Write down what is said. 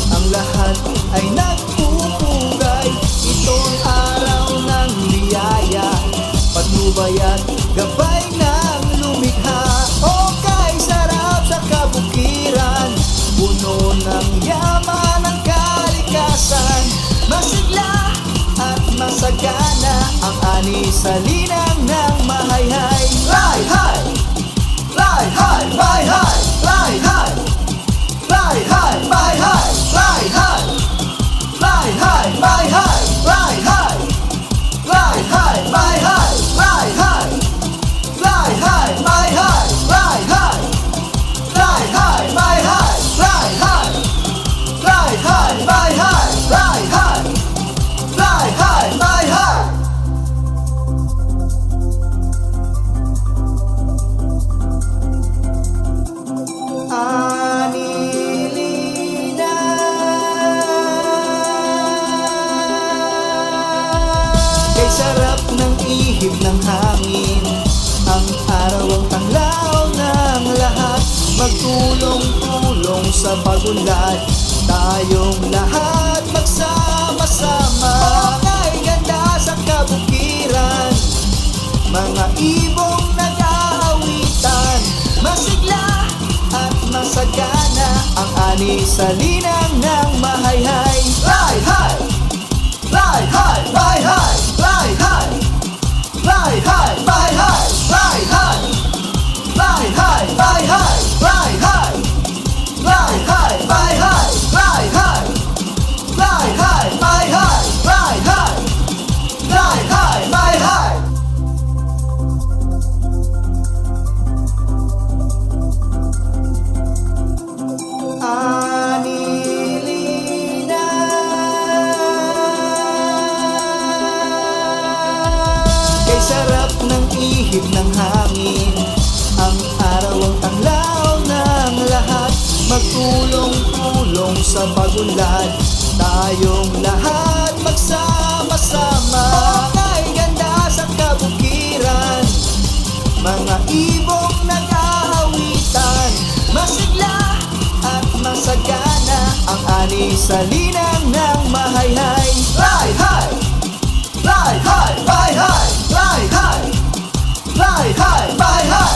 Ang lahat ay nagpupugay. Ito ang araw ng biyaya, patnubay at gabay ng lumikha. O kay sarap sa kabukiran, puno ng yaman ng kalikasan. Masigla at masagana ang ani sa linang ng mahayhay. Fly high! Fly high! Fly high! Fly high! Fly high, fly high, fly high, fly high, fly high, fly high, fly high, fly high, fly high, fly high, fly high, fly high, fly high, fly high, fly high, fly high, fly high, fly high, fly high, fly high. Kay sarap ng ihip ng hangin, ang araw ang tanglaw ng lahat. Magtulong-tulong sa pagunlad, tayong lahat magsama-sama. Kay ganda sa kabukiran, mga ibong nag-aawitan. Masigla at masagana ang ani sa linang ng mahayhay. Fly high! Fly high! Fly high! Fly high! Fly high! Fly high! Fly high! Fly high! Fly high! Fly high! Fly high! Fly high! Fly high! Fly high! Fly high! Fly high! Fly high! Fly high! Kay sarap ng ihip ng hangin, ang araw ang tanglaw ng lahat. Magtulong-tulong sa pagunlad, tayong lahat magsama-sama. Kay ganda sa kabukiran, mga ibong nag-aawitan. Masigla at masagana ang ani sa linang ng mahayhay. Fly high! Fly high! Fly high! Fly high! Fly high! Fly high!